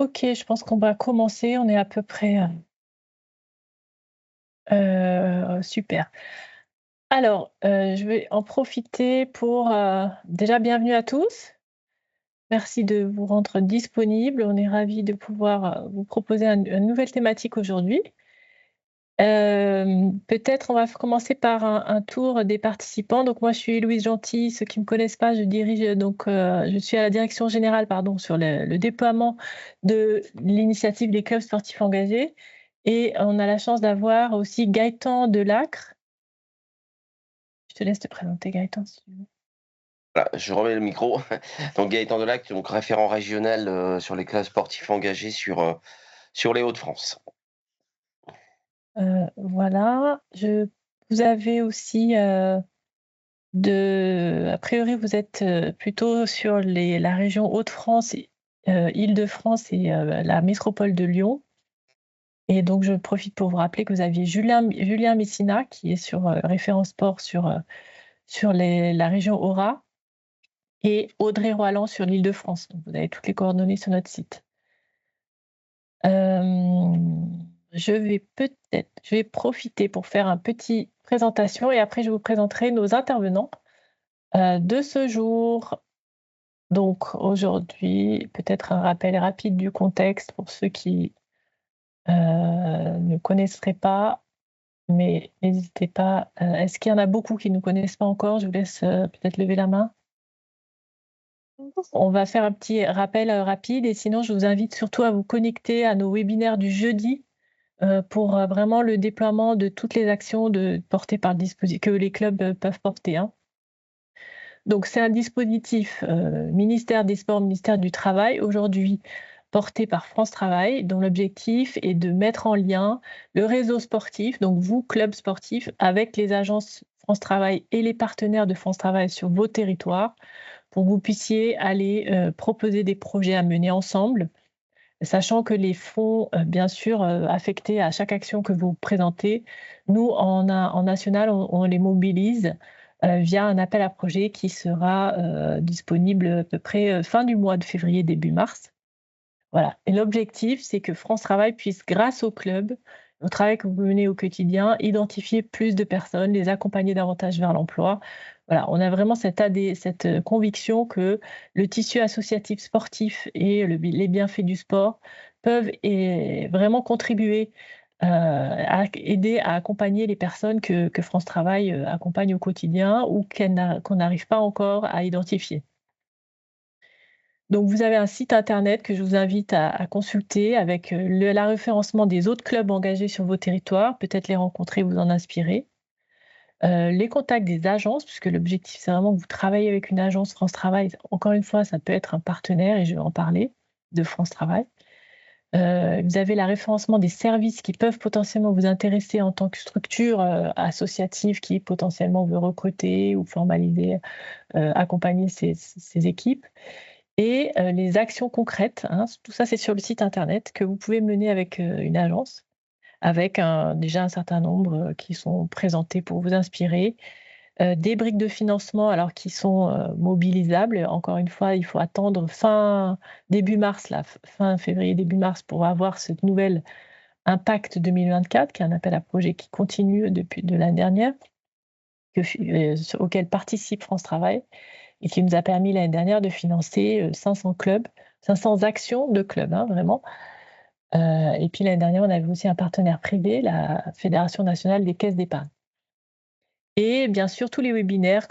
OK, je pense qu'on va commencer. On est à peu près, super. Alors, je vais en profiter pour, déjà bienvenue à tous. Merci de vous rendre disponibles. On est ravis de pouvoir, vous proposer une nouvelle thématique aujourd'hui. Peut-être on va commencer par un tour des participants. Donc moi, je suis Louise Gentil. Ceux qui ne me connaissent pas, je dirige, je suis à la direction générale, pardon, sur le déploiement de l'initiative des clubs sportifs engagés et on a la chance d'avoir aussi Gaëtan Delacre. Je te laisse te présenter Gaëtan, si tu veux. Voilà, je remets le micro. Donc Gaëtan Delac, donc référent régional, sur les clubs sportifs engagés sur les Hauts-de-France. Voilà, vous avez aussi, a priori, vous êtes, plutôt sur la région Hauts-de-France et Île-de-France et la métropole de Lyon et donc je profite pour vous rappeler que vous aviez Julien Messina qui est sur, référent sport sur la région Aura et Audrey Roalland sur l'Île-de-France. Donc vous avez toutes les coordonnées sur notre site. Je vais profiter pour faire un petit présentation et après je vous présenterai nos intervenants, de ce jour. Donc aujourd'hui, peut-être un rappel rapide du contexte pour ceux qui, ne connaisseraient pas, mais n'hésitez pas, est-ce qu'il y en a beaucoup qui ne connaissent pas encore? Je vous laisse, peut-être lever la main. On va faire un petit rappel, rapide et sinon je vous invite surtout à vous connecter à nos webinaires du jeudi, pour, vraiment le déploiement de toutes les actions portées par le dispositif que les clubs, peuvent porter, hein. Donc c'est un dispositif, ministère des Sports, ministère du Travail, aujourd'hui porté par France Travail, dont l'objectif est de mettre en lien le réseau sportif, donc vous, clubs sportifs, avec les agences France Travail et les partenaires de France Travail sur vos territoires, pour que vous puissiez aller, proposer des projets à mener ensemble, sachant que les fonds, bien sûr, affectés à chaque action que vous présentez, nous, en national, on les mobilise, via un appel à projets qui sera, disponible à peu près, fin du mois de février, début mars. Voilà et l'objectif, c'est que France Travail puisse, grâce au club, au travail que vous menez au quotidien, identifier plus de personnes, les accompagner davantage vers l'emploi. Voilà, on a vraiment cette, conviction que le tissu associatif sportif et les bienfaits du sport peuvent vraiment contribuer, à aider à accompagner les personnes que France Travail, accompagne au quotidien ou qu'on n'arrive pas encore à identifier. Donc vous avez un site internet que je vous invite à consulter avec, la référencement des autres clubs engagés sur vos territoires, peut-être les rencontrer, vous en inspirer. Les contacts des agences, puisque l'objectif, c'est vraiment que vous travaillez avec une agence France Travail. Encore une fois, ça peut être un partenaire et je vais en parler, de France Travail. Vous avez la référencement des services qui peuvent potentiellement vous intéresser en tant que structure, associative qui potentiellement veut recruter ou formaliser, accompagner ses équipes. Et les actions concrètes, hein, tout ça, c'est sur le site internet que vous pouvez mener avec, une agence, avec déjà un certain nombre, qui sont présentés pour vous inspirer. Des briques de financement alors qui sont, mobilisables. Encore une fois, il faut attendre début mars là, fin février, début mars pour avoir cette nouvelle Impact 2024 qui est un appel à projet qui continue depuis de l'année dernière, auquel participe France Travail et qui nous a permis l'année dernière de financer, 500 clubs, 500 actions de clubs, hein, vraiment. Et puis l'année dernière, on avait aussi un partenaire privé, la Fédération nationale des caisses d'épargne. Et bien sûr, tous les webinaires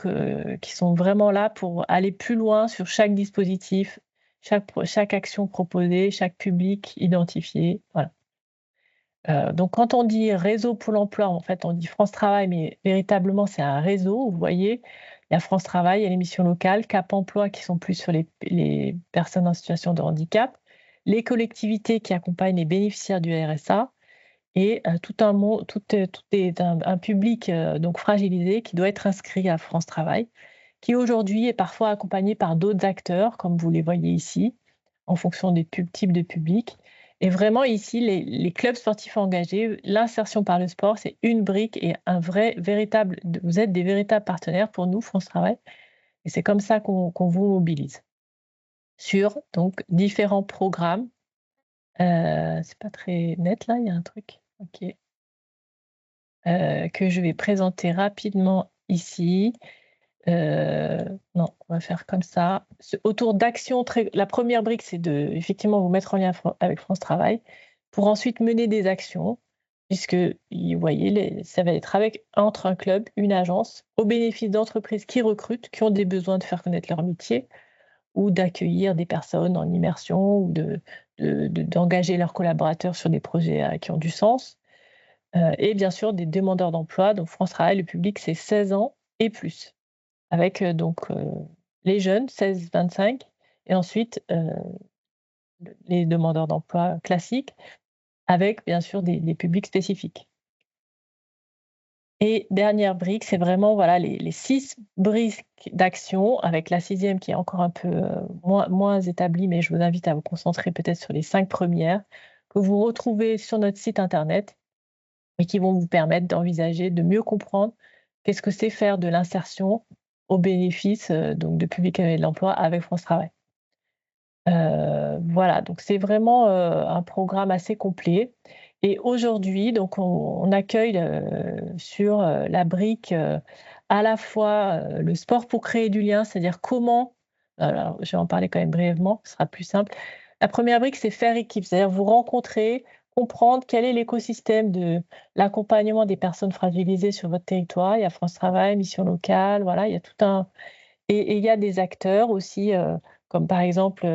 qui sont vraiment là pour aller plus loin sur chaque dispositif, chaque action proposée, chaque public identifié, voilà. Donc quand on dit réseau Pôle emploi, en fait, on dit France Travail, mais véritablement, c'est un réseau, vous voyez? Il y a France Travail, il y a les missions locales, Cap emploi qui sont plus sur les personnes en situation de handicap, les collectivités qui accompagnent les bénéficiaires du RSA et tout est un public, donc fragilisé qui doit être inscrit à France Travail, qui aujourd'hui est parfois accompagné par d'autres acteurs, comme vous les voyez ici, en fonction des types de publics. Et vraiment ici, les clubs sportifs engagés, l'insertion par le sport, c'est une brique et vous êtes des véritables partenaires pour nous, France Travail, et c'est comme ça qu'on vous mobilise sur donc différents programmes C'est pas très net là, il y a un truc. OK. Que je vais présenter rapidement ici. Non, on va faire comme ça. Autour d'actions très la première brique, c'est de effectivement vous mettre en lien avec France Travail pour ensuite mener des actions puisque vous voyez ça va être entre un club, une agence, au bénéfice d'entreprises qui recrutent, qui ont des besoins de faire connaître leur métier ou d'accueillir des personnes en immersion ou d'engager leurs collaborateurs sur des projets, qui ont du sens, et bien sûr des demandeurs d'emploi. Donc France Travail, le public, c'est 16 ans et plus avec, les jeunes 16-25 et ensuite, les demandeurs d'emploi classiques avec bien sûr des publics spécifiques. Et dernière brique, c'est vraiment voilà les 6 briques d'action avec la sixième qui est encore un peu, moins établie, mais je vous invite à vous concentrer peut-être sur les 5 premières que vous retrouvez sur notre site internet et qui vont vous permettre d'envisager, de mieux comprendre qu'est-ce que c'est faire de l'insertion au bénéfice, donc de Public et de l'emploi avec France Travail. Voilà, donc c'est vraiment, un programme assez complet et aujourd'hui, donc on accueille, sur, la brique, à la fois, le sport pour créer du lien, c'est-à-dire comment alors je vais en parler quand même brièvement, ce sera plus simple. La première brique, c'est faire équipe, c'est-à-dire vous rencontrer, comprendre quel est l'écosystème de l'accompagnement des personnes fragilisées sur votre territoire. Il y a France Travail, Mission locale, voilà, il y a tout un et il y a des acteurs aussi, comme par exemple,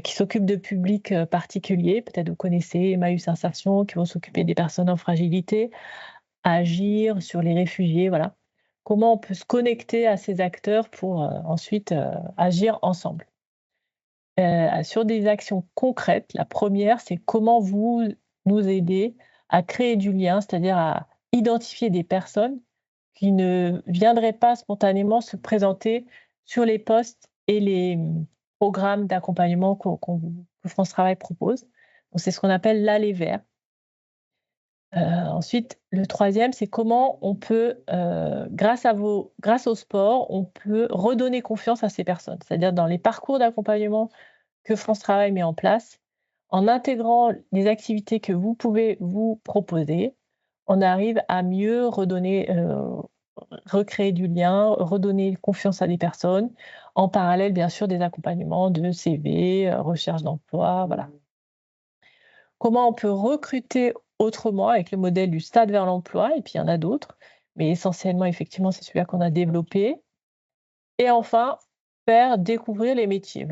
qui s'occupent de publics, particuliers. Peut-être vous connaissez Emmaüs Insertion, qui vont s'occuper des personnes en fragilité, Agir sur les réfugiés, voilà. Comment on peut se connecter à ces acteurs pour, ensuite, agir ensemble? Sur des actions concrètes, la première, c'est comment vous nous aider à créer du lien, c'est-à-dire à identifier des personnes qui ne viendraient pas spontanément se présenter sur les postes et les, programmes d'accompagnement que France Travail propose. Donc c'est ce qu'on appelle l'aller vers. Ensuite, le troisième, c'est comment on peut, grâce au sport, on peut redonner confiance à ces personnes. C'est-à-dire dans les parcours d'accompagnement que France Travail met en place, en intégrant les activités que vous pouvez vous proposer, on arrive à mieux redonner, recréer du lien, redonner confiance à des personnes, en parallèle bien sûr des accompagnements de CV, recherche d'emploi, voilà. Comment on peut recruter autrement avec le modèle du stade vers l'emploi et puis il y en a d'autres, mais essentiellement effectivement c'est celui-là qu'on a développé et enfin, faire découvrir les métiers.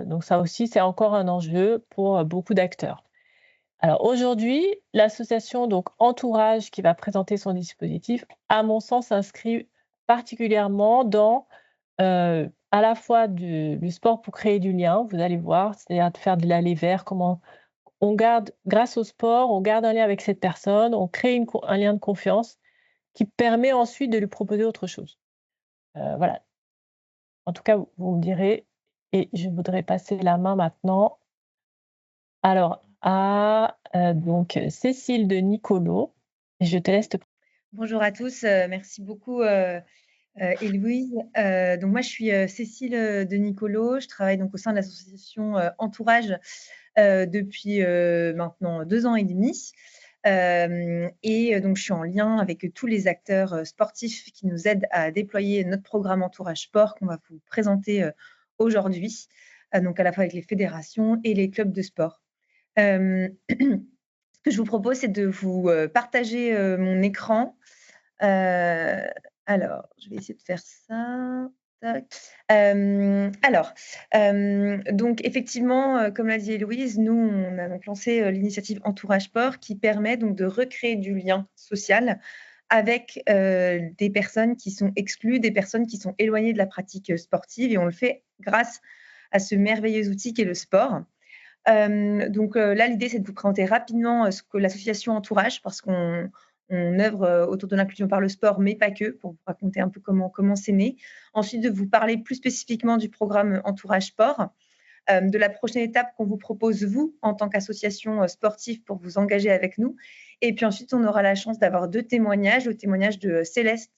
Donc ça aussi c'est encore un enjeu pour, beaucoup d'acteurs. Alors aujourd'hui, l'association donc Entourage qui va présenter son dispositif, à mon sens, s'inscrit particulièrement dans, à la fois du sport pour créer du lien, vous allez voir, c'est-à-dire de faire de l'aller vers, comment on garde grâce au sport, on garde un lien avec cette personne, on crée un lien de confiance qui permet ensuite de lui proposer autre chose. Voilà, en tout cas, vous me direz et je voudrais passer la main maintenant alors à, donc Cécile de Nicolo. Je te laisse te Bonjour à tous, merci beaucoup, Héloïse. Donc moi je suis, Cécile, de Nicolo. Je travaille donc au sein de l'association, Entourage, depuis, maintenant 2 ans et demi. Donc je suis en lien avec tous les acteurs, sportifs qui nous aident à déployer notre programme Entourage Sport qu'on va vous présenter, aujourd'hui, donc à la fois avec les fédérations et les clubs de sport. Ce que je vous propose, c'est de vous, partager, mon écran. Alors, je vais essayer de faire ça. Tac. Donc effectivement, comme l'a dit Héloïse, nous, on a donc lancé, l'initiative Entourage Sport qui permet donc de recréer du lien social avec, des personnes qui sont exclues, des personnes qui sont éloignées de la pratique, sportive et on le fait grâce à ce merveilleux outil qu'est le sport. Là, l'idée, c'est de vous présenter rapidement, ce que l'association Entourage parce qu'on œuvre, autour de l'inclusion par le sport, mais pas que, pour vous raconter un peu comment c'est né. Ensuite, de vous parler plus spécifiquement du programme Entourage Sport, de la prochaine étape qu'on vous propose, vous, en tant qu'association, sportive pour vous engager avec nous et puis ensuite, on aura la chance d'avoir 2 témoignages, le témoignage de Céleste,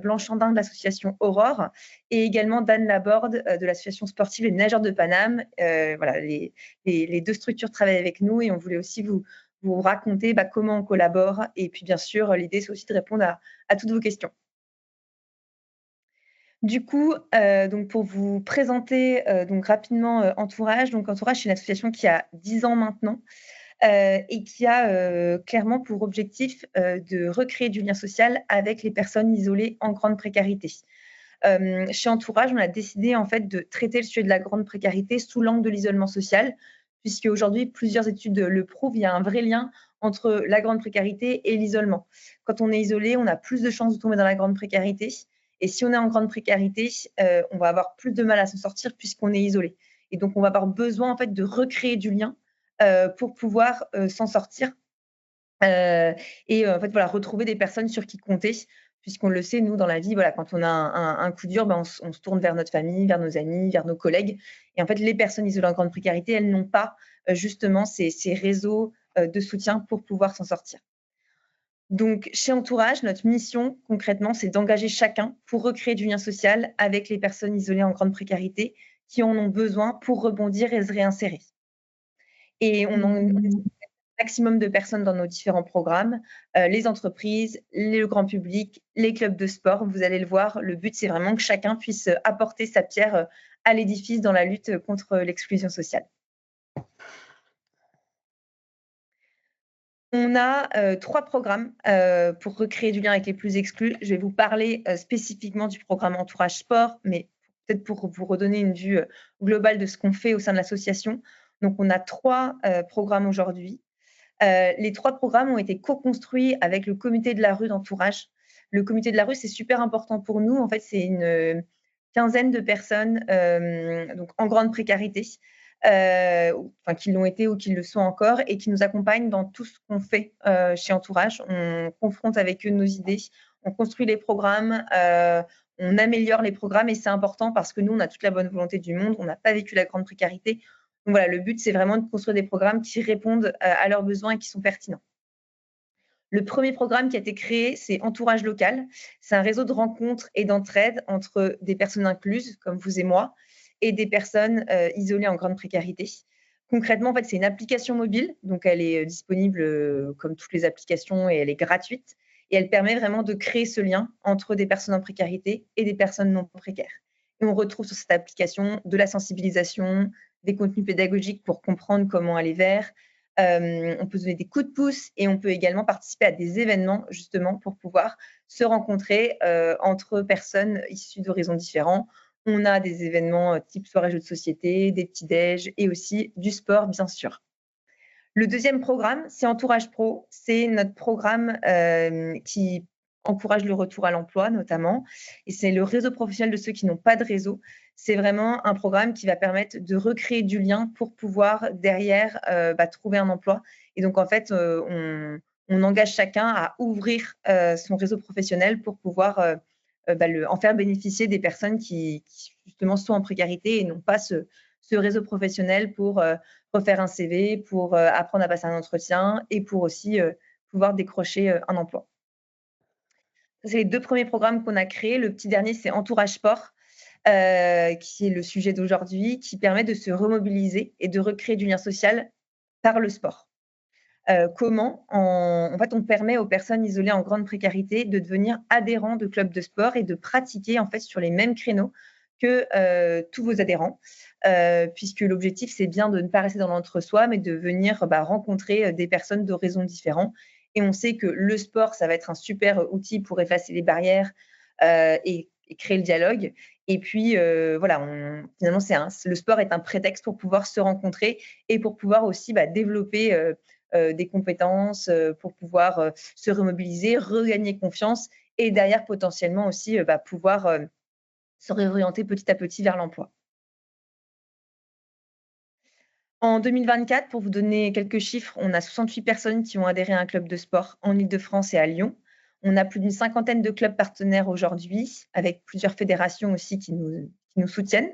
Blanche Andin de l'association Aurore et également Dan Laborde de l'association sportive Les Nageurs de Paname. Voilà, les 2 structures travaillent avec nous et on voulait aussi vous raconter comment on collabore. Et puis, bien sûr, l'idée, c'est aussi de répondre à toutes vos questions. Du coup, donc pour vous présenter donc rapidement Entourage. Donc Entourage, c'est une association qui a 10 ans maintenant et qui a clairement pour objectif de recréer du lien social avec les personnes isolées en grande précarité. Chez Entourage, on a décidé en fait de traiter le sujet de la grande précarité sous l'angle de l'isolement social, puisque aujourd'hui plusieurs études le prouvent, il y a un vrai lien entre la grande précarité et l'isolement. Quand on est isolé, on a plus de chances de tomber dans la grande précarité. Et si on est en grande précarité, on va avoir plus de mal à s'en sortir puisqu'on est isolé. Et donc, on va avoir besoin en fait de recréer du lien pour pouvoir s'en sortir et en fait, voilà, retrouver des personnes sur qui compter, puisqu'on le sait, nous, dans la vie, voilà, quand on a un coup dur, on se tourne vers notre famille, vers nos amis, vers nos collègues. Et en fait, les personnes isolées en grande précarité, elles n'ont pas justement ces réseaux de soutien pour pouvoir s'en sortir. Donc, chez Entourage, notre mission, concrètement, c'est d'engager chacun pour recréer du lien social avec les personnes isolées en grande précarité qui en ont besoin pour rebondir et se réinsérer. Et on maximum de personnes dans nos différents programmes, les entreprises, le grand public, les clubs de sport. Vous allez le voir, le but, c'est vraiment que chacun puisse apporter sa pierre à l'édifice dans la lutte contre l'exclusion sociale. On a 3 programmes pour recréer du lien avec les plus exclus. Je vais vous parler spécifiquement du programme Entourage Sport, mais peut-être pour vous redonner une vue globale de ce qu'on fait au sein de l'association. Donc, on a 3 programmes aujourd'hui. Les 3 programmes ont été co-construits avec le comité de la rue d'Entourage. Le comité de la rue, c'est super important pour nous. En fait, c'est une quinzaine de personnes donc en grande précarité, qui l'ont été ou qui le sont encore et qui nous accompagnent dans tout ce qu'on fait chez Entourage. On confronte avec eux nos idées, on construit les programmes, on améliore les programmes et c'est important parce que nous, on a toute la bonne volonté du monde, on n'a pas vécu la grande précarité. Donc voilà, le but, c'est vraiment de construire des programmes qui répondent à leurs besoins et qui sont pertinents. Le premier programme qui a été créé, c'est Entourage local. C'est un réseau de rencontres et d'entraide entre des personnes incluses, comme vous et moi, et des personnes isolées en grande précarité. Concrètement, en fait, c'est une application mobile, donc elle est disponible comme toutes les applications et elle est gratuite. Et elle permet vraiment de créer ce lien entre des personnes en précarité et des personnes non précaires. Et on retrouve sur cette application de la sensibilisation, des contenus pédagogiques pour comprendre comment aller vers. On peut donner des coups de pouce et on peut également participer à des événements justement pour pouvoir se rencontrer entre personnes issues d'horizons différents. On a des événements type soirée jeux de société, des petits-déj et aussi du sport, bien sûr. Le deuxième programme, c'est Entourage Pro. C'est notre programme qui encourage le retour à l'emploi notamment. Et c'est le réseau professionnel de ceux qui n'ont pas de réseau. C'est vraiment un programme qui va permettre de recréer du lien pour pouvoir derrière trouver un emploi. Et donc, en fait, on engage chacun à ouvrir son réseau professionnel pour pouvoir en faire bénéficier des personnes qui justement sont en précarité et n'ont pas ce réseau professionnel pour refaire un CV, pour apprendre à passer un entretien et pour aussi pouvoir décrocher un emploi. Ça, c'est les 2 premiers programmes qu'on a créés. Le petit dernier, c'est Entourage Sport, qui est le sujet d'aujourd'hui, qui permet de se remobiliser et de recréer du lien social par le sport. Comment? En fait, on permet aux personnes isolées en grande précarité de devenir adhérents de clubs de sport et de pratiquer en fait sur les mêmes créneaux que tous vos adhérents, puisque l'objectif, c'est bien de ne pas rester dans l'entre-soi, mais de venir rencontrer des personnes d'horizons différents. Et on sait que le sport, ça va être un super outil pour effacer les barrières et créer le dialogue. Et puis, finalement, le sport est un prétexte pour pouvoir se rencontrer et pour pouvoir aussi développer des compétences, pour pouvoir se remobiliser, regagner confiance et derrière potentiellement aussi pouvoir se réorienter petit à petit vers l'emploi. En 2024, pour vous donner quelques chiffres, on a 68 personnes qui ont adhéré à un club de sport en Île-de-France et à Lyon. On a plus d'une cinquantaine de clubs partenaires aujourd'hui, avec plusieurs fédérations aussi qui nous soutiennent.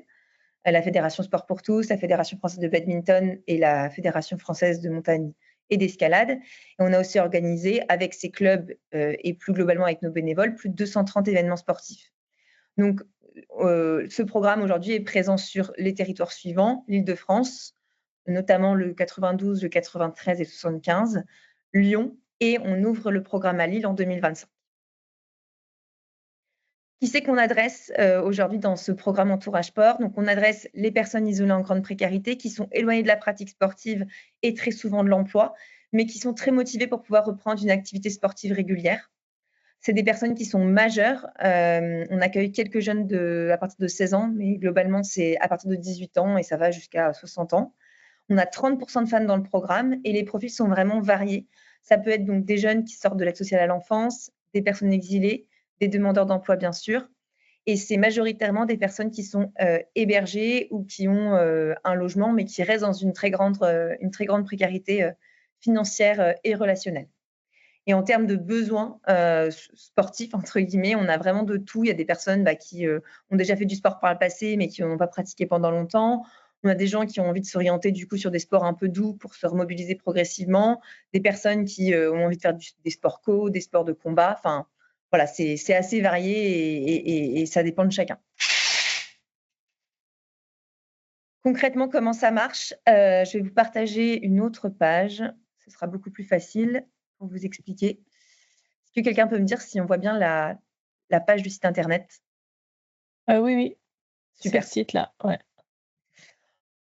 La Fédération Sport pour tous, la Fédération française de badminton et la Fédération française de montagne et d'escalade. Et on a aussi organisé avec ces clubs et plus globalement avec nos bénévoles plus de 230 événements sportifs. Donc, ce programme aujourd'hui est présent sur les territoires suivants: l'Île-de-France, notamment le 92, le 93 et le 75, Lyon, et on ouvre le programme à Lille en 2025. Qui c'est qu'on adresse aujourd'hui dans ce programme Entourage Sport? Donc, on adresse les personnes isolées en grande précarité qui sont éloignées de la pratique sportive et très souvent de l'emploi, mais qui sont très motivées pour pouvoir reprendre une activité sportive régulière. C'est des personnes qui sont majeures. On accueille quelques jeunes à partir de 16 ans, mais globalement, c'est à partir de 18 ans et ça va jusqu'à 60 ans. On a 30% de femmes dans le programme et les profils sont vraiment variés. Ça peut être donc des jeunes qui sortent de l'aide sociale à l'enfance, des personnes exilées, des demandeurs d'emploi, bien sûr. Et c'est majoritairement des personnes qui sont hébergées ou qui ont un logement, mais qui restent dans une très grande précarité financière et relationnelle. Et en termes de besoins sportifs, entre guillemets, on a vraiment de tout. Il y a des personnes qui ont déjà fait du sport par le passé, mais qui n'en ont pas pratiqué pendant longtemps. On a des gens qui ont envie de s'orienter du coup sur des sports un peu doux pour se remobiliser progressivement. Des personnes qui ont envie de faire des sports co, des sports de combat. Enfin, voilà, c'est assez varié et ça dépend de chacun. Concrètement, comment ça marche? Je vais vous partager une autre page. Ce sera beaucoup plus facile pour vous expliquer. Est-ce que quelqu'un peut me dire si on voit bien la page du site internet? Oui, oui, c'est Super. ce site-là, ouais.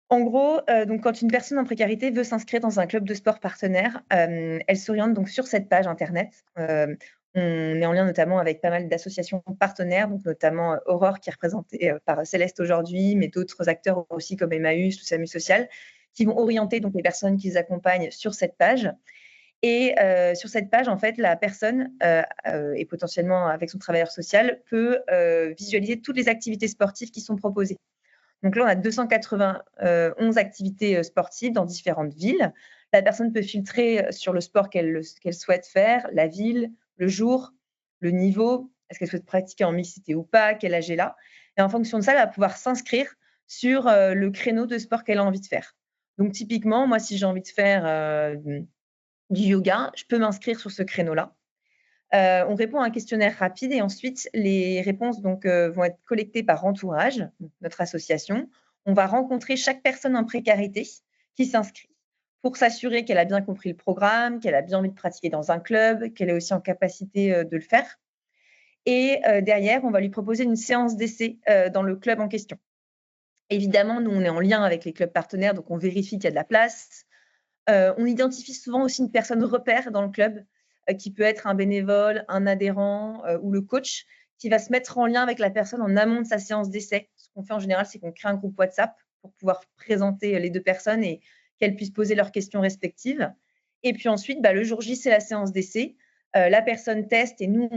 En gros, donc quand une personne en précarité veut s'inscrire dans un club de sport partenaire, elle s'oriente donc sur cette page internet. On est en lien notamment avec pas mal d'associations partenaires, donc notamment Aurore qui est représentée par Céleste aujourd'hui, mais d'autres acteurs aussi comme Emmaüs ou SAMU Social, qui vont orienter donc les personnes qu'ils accompagnent sur cette page. Et sur cette page, en fait, la personne et potentiellement avec son travailleur social peut visualiser toutes les activités sportives qui sont proposées. Donc là, on a 291 activités sportives dans différentes villes. La personne peut filtrer sur le sport qu'elle souhaite faire, la ville, le jour, le niveau, est-ce qu'elle souhaite pratiquer en mixité ou pas, quel âge elle a. Et en fonction de ça, elle va pouvoir s'inscrire sur le créneau de sport qu'elle a envie de faire. Donc typiquement, moi, si j'ai envie de faire du yoga, je peux m'inscrire sur ce créneau-là. On répond à un questionnaire rapide et ensuite les réponses vont être collectées par Entourage, notre association. On va rencontrer chaque personne en précarité qui s'inscrit pour s'assurer qu'elle a bien compris le programme, qu'elle a bien envie de pratiquer dans un club, qu'elle est aussi en capacité de le faire. Et derrière, on va lui proposer une séance d'essai dans le club en question. Évidemment, nous, on est en lien avec les clubs partenaires, donc on vérifie qu'il y a de la place. On identifie souvent aussi une personne repère dans le club qui peut être un bénévole, un adhérent ou le coach qui va se mettre en lien avec la personne en amont de sa séance d'essai. Ce qu'on fait en général, c'est qu'on crée un groupe WhatsApp pour pouvoir présenter les deux personnes et qu'elles puissent poser leurs questions respectives. Et puis ensuite, le jour J, c'est la séance d'essai. La personne teste et nous,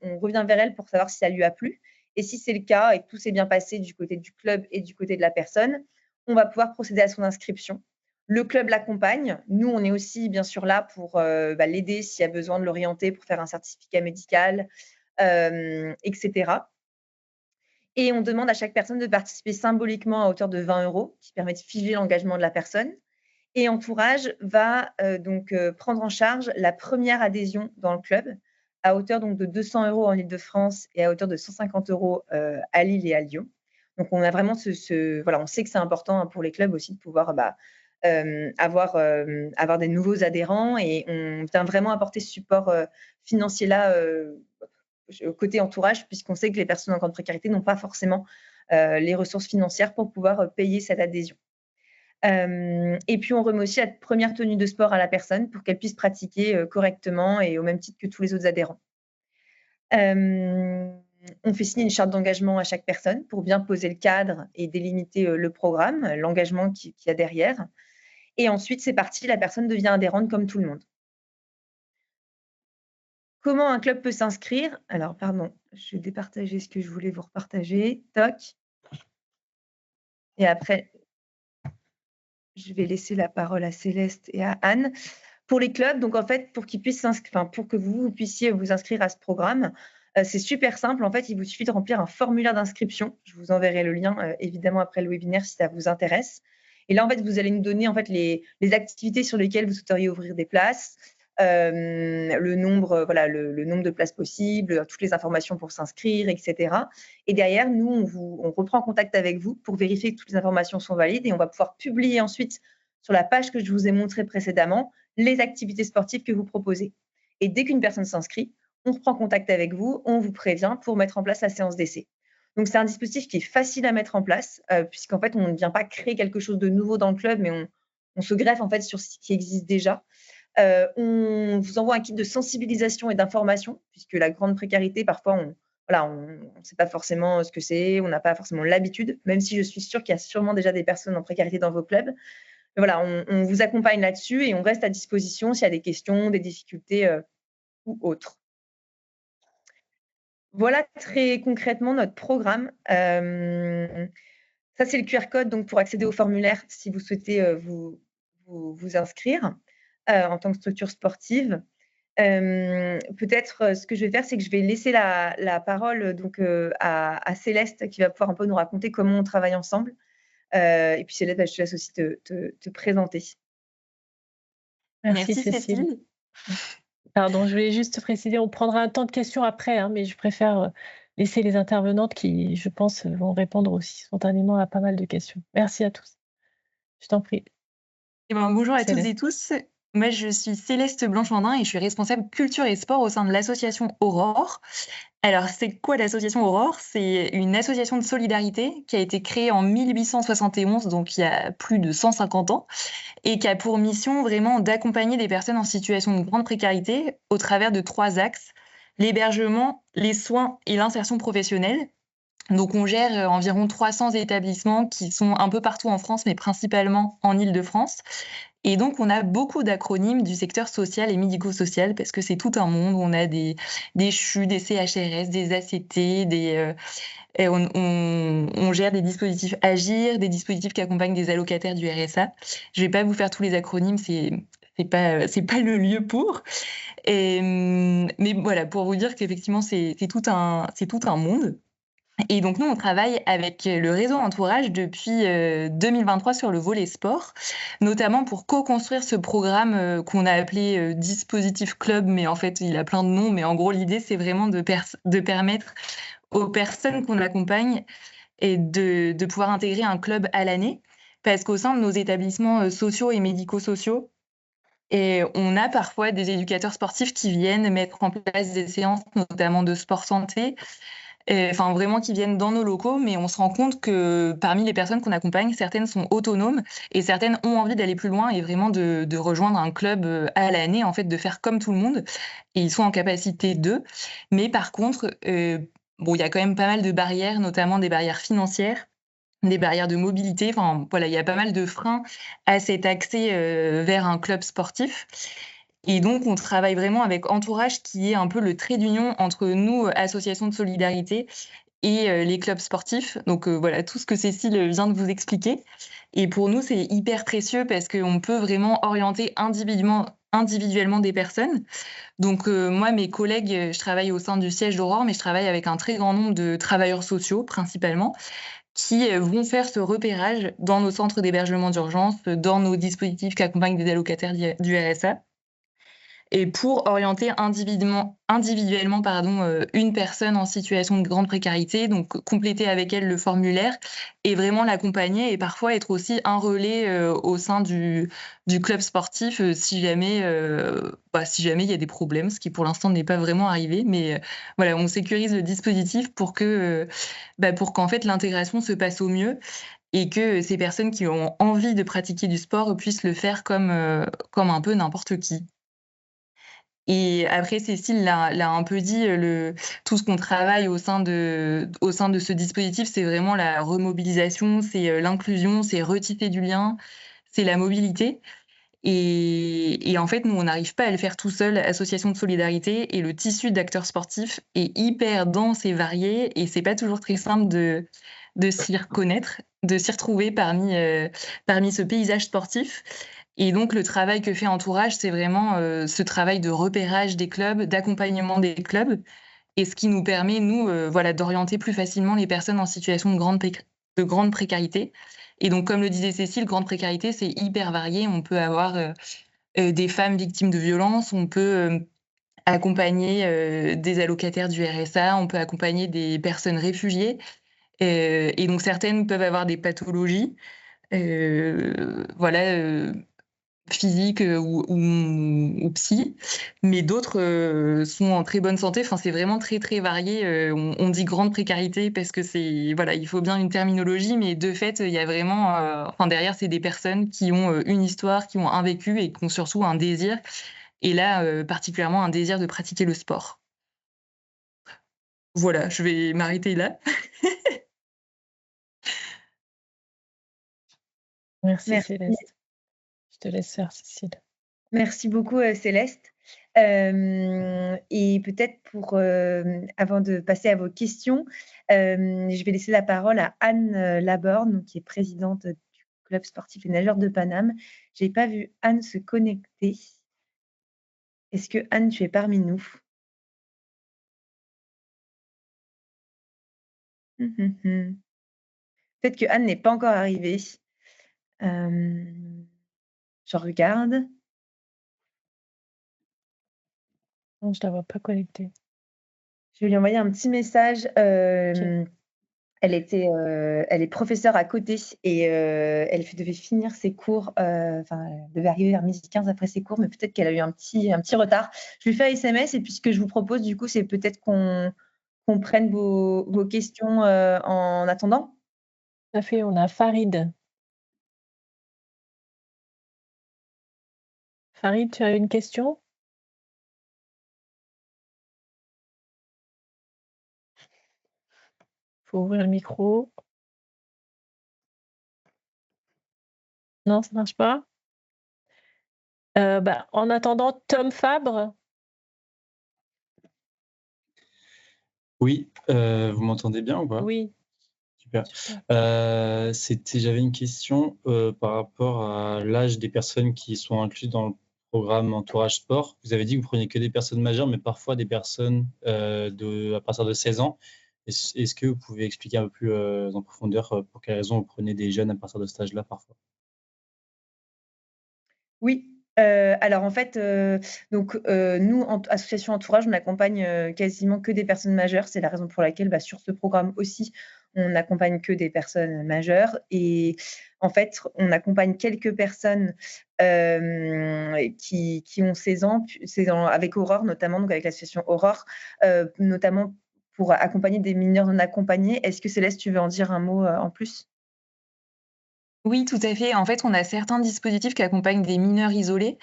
on revient vers elle pour savoir si ça lui a plu. Et si c'est le cas et que tout s'est bien passé du côté du club et du côté de la personne, on va pouvoir procéder à son inscription. Le club l'accompagne. Nous, on est aussi bien sûr là pour l'aider s'il y a besoin de l'orienter pour faire un certificat médical, etc. Et on demande à chaque personne de participer symboliquement à hauteur de 20 €, qui permet de figer l'engagement de la personne. Et Entourage va prendre en charge la première adhésion dans le club à hauteur de 200 € en Île-de-France et à hauteur de 150 € à Lille et à Lyon. Donc on a vraiment on sait que c'est important pour les clubs aussi de pouvoir avoir des nouveaux adhérents et on vient vraiment apporter ce support financier-là côté Entourage, puisqu'on sait que les personnes en grande précarité n'ont pas forcément les ressources financières pour pouvoir payer cette adhésion. Et puis, on remet aussi la première tenue de sport à la personne pour qu'elle puisse pratiquer correctement et au même titre que tous les autres adhérents. On fait signer une charte d'engagement à chaque personne pour bien poser le cadre et délimiter le programme, l'engagement qu'il y a derrière. Et ensuite, c'est parti, la personne devient adhérente comme tout le monde. Comment un club peut s'inscrire? Alors, pardon, je vais départager ce que je voulais vous repartager. Toc. Et après, je vais laisser la parole à Céleste et à Anne. Pour les clubs, donc en fait, pour qu'ils puissent pour que vous puissiez vous inscrire à ce programme, c'est super simple. En fait, il vous suffit de remplir un formulaire d'inscription. Je vous enverrai le lien, évidemment, après le webinaire si ça vous intéresse. Et là, en fait, vous allez nous donner en fait les activités sur lesquelles vous souhaiteriez ouvrir des places, le nombre, voilà, le nombre de places possibles, toutes les informations pour s'inscrire, etc. Et derrière, nous, on reprend contact avec vous pour vérifier que toutes les informations sont valides et on va pouvoir publier ensuite sur la page que je vous ai montrée précédemment les activités sportives que vous proposez. Et dès qu'une personne s'inscrit, on reprend contact avec vous, on vous prévient pour mettre en place la séance d'essai. Donc, c'est un dispositif qui est facile à mettre en place, puisqu'en fait, on ne vient pas créer quelque chose de nouveau dans le club, mais on se greffe en fait sur ce qui existe déjà. On vous envoie un kit de sensibilisation et d'information, puisque la grande précarité, parfois, on ne sait pas forcément ce que c'est, on n'a pas forcément l'habitude, même si je suis sûre qu'il y a sûrement déjà des personnes en précarité dans vos clubs. Mais voilà, on vous accompagne là-dessus et on reste à disposition s'il y a des questions, des difficultés ou autres. Voilà très concrètement notre programme. Ça, c'est le QR code donc pour accéder au formulaire si vous souhaitez vous inscrire en tant que structure sportive. Peut-être ce que je vais faire, c'est que je vais laisser la parole donc à Céleste qui va pouvoir un peu nous raconter comment on travaille ensemble. Et puis Céleste, je te laisse aussi te présenter. Merci Merci Cécile. Cécile. Pardon, je voulais juste préciser, on prendra un temps de questions après, hein, mais je préfère laisser les intervenantes qui, je pense, vont répondre aussi spontanément à pas mal de questions. Merci à tous. Je t'en prie. Bonjour à toutes Céleste. et tous. Moi, je suis Céleste Blanche-Landin et je suis responsable culture et sport au sein de l'association Aurore. Alors, c'est quoi l'association Aurore? C'est une association de solidarité qui a été créée en 1871, donc il y a plus de 150 ans, et qui a pour mission vraiment d'accompagner des personnes en situation de grande précarité au travers de 3 axes: l'hébergement, les soins et l'insertion professionnelle. Donc, on gère environ 300 établissements qui sont un peu partout en France, mais principalement en Île-de-France. Et donc, on a beaucoup d'acronymes du secteur social et médico-social parce que c'est tout un monde. On a des CHU, des CHRS, des ACT, et on gère des dispositifs Agir, des dispositifs qui accompagnent des allocataires du RSA. Je vais pas vous faire tous les acronymes, c'est pas le lieu pour. Mais voilà, pour vous dire qu'effectivement, c'est tout un monde. Et donc nous, on travaille avec le réseau Entourage depuis 2023 sur le volet sport, notamment pour co-construire ce programme qu'on a appelé Dispositif Club, mais en fait, il a plein de noms. Mais en gros, l'idée, c'est vraiment de permettre aux personnes qu'on accompagne et de pouvoir intégrer un club à l'année. Parce qu'au sein de nos établissements sociaux et médico-sociaux, et on a parfois des éducateurs sportifs qui viennent mettre en place des séances, notamment de sport santé, enfin vraiment qui viennent dans nos locaux, mais on se rend compte que parmi les personnes qu'on accompagne, certaines sont autonomes et certaines ont envie d'aller plus loin et vraiment de rejoindre un club à l'année, en fait, de faire comme tout le monde. Et ils sont en capacité d'eux. Mais par contre, bon, il y a quand même pas mal de barrières, notamment des barrières financières, des barrières de mobilité. Enfin, voilà, il y a pas mal de freins à cet accès vers un club sportif. Et donc, on travaille vraiment avec Entourage, qui est un peu le trait d'union entre nous, associations de solidarité, et les clubs sportifs. Donc voilà, tout ce que Cécile vient de vous expliquer. Et pour nous, c'est hyper précieux parce qu'on peut vraiment orienter individuellement des personnes. Donc moi, mes collègues, je travaille au sein du siège d'Aurore, mais je travaille avec un très grand nombre de travailleurs sociaux, principalement, qui vont faire ce repérage dans nos centres d'hébergement d'urgence, dans nos dispositifs qui accompagnent des allocataires du RSA. Et pour orienter individuellement une personne en situation de grande précarité, donc compléter avec elle le formulaire et vraiment l'accompagner et parfois être aussi un relais au sein du club sportif si jamais il y a des problèmes, ce qui pour l'instant n'est pas vraiment arrivé. Mais voilà, on sécurise le dispositif pour qu'en fait l'intégration se passe au mieux et que ces personnes qui ont envie de pratiquer du sport puissent le faire comme un peu n'importe qui. Et après, Cécile l'a un peu dit, tout ce qu'on travaille au sein de ce dispositif, c'est vraiment la remobilisation, c'est l'inclusion, c'est retisser du lien, c'est la mobilité. Et en fait, nous, on n'arrive pas à le faire tout seul, association de solidarité, et le tissu d'acteurs sportifs est hyper dense et varié, et c'est pas toujours très simple de s'y reconnaître, de s'y retrouver parmi ce paysage sportif. Et donc, le travail que fait Entourage, c'est vraiment ce travail de repérage des clubs, d'accompagnement des clubs, et ce qui nous permet, nous, d'orienter plus facilement les personnes en situation de grande précarité. Et donc, comme le disait Cécile, grande précarité, c'est hyper varié. On peut avoir des femmes victimes de violences, on peut accompagner des allocataires du RSA, on peut accompagner des personnes réfugiées. Et donc, certaines peuvent avoir des pathologies, voilà, physiques ou psy, mais d'autres sont en très bonne santé. Enfin, c'est vraiment très, très varié. On dit grande précarité parce que voilà, il faut bien une terminologie, mais de fait, il y a vraiment, enfin, derrière, c'est des personnes qui ont une histoire, qui ont un vécu et qui ont surtout un désir. Et là, particulièrement, un désir de pratiquer le sport. Voilà, je vais m'arrêter là. Merci Merci. Céleste. Je te laisse faire, Cécile. Merci beaucoup, Céleste. Et peut-être avant de passer à vos questions, je vais laisser la parole à Anne Laborne, qui est présidente du club sportif Les Nageurs de Paname. Je n'ai pas vu Anne se connecter. Est-ce que Anne, tu es parmi nous? Peut-être que Anne n'est pas encore arrivée. Je regarde. Non, je la vois pas connectée. Je vais lui envoyer un petit message. OK. Elle est professeure à côté et elle devait finir ses cours, enfin, elle devait arriver vers 12h15 après ses cours, mais peut-être qu'elle a eu un petit retard. Je lui fais un SMS et puis ce que je vous propose du coup, c'est peut-être qu'on prenne vos questions, en attendant? Tout à fait, on a Farid. Farid, tu as une question? Faut ouvrir le micro. Non, ça marche pas? En attendant, Tom Fabre? Oui, vous m'entendez bien ou pas? Oui. Super. Super. J'avais une question, par rapport à l'âge des personnes qui sont incluses dans le programme Entourage Sport. Vous avez dit que vous preniez que des personnes majeures, mais parfois des personnes, à partir de 16 ans. Est-ce que vous pouvez expliquer un peu plus, en profondeur, pour quelles raisons vous prenez des jeunes à partir de cet âge-là, parfois? Oui, alors en fait, nous, association Entourage, on accompagne, quasiment que des personnes majeures. C'est la raison pour laquelle, sur ce programme aussi, on n'accompagne que des personnes majeures et en fait, on accompagne quelques personnes, qui ont 16 ans, avec Aurore notamment, donc avec l'association Aurore, notamment pour accompagner des mineurs non accompagnés. Est-ce que Céleste, tu veux en dire un mot, en plus? Oui, tout à fait. En fait, on a certains dispositifs qui accompagnent des mineurs isolés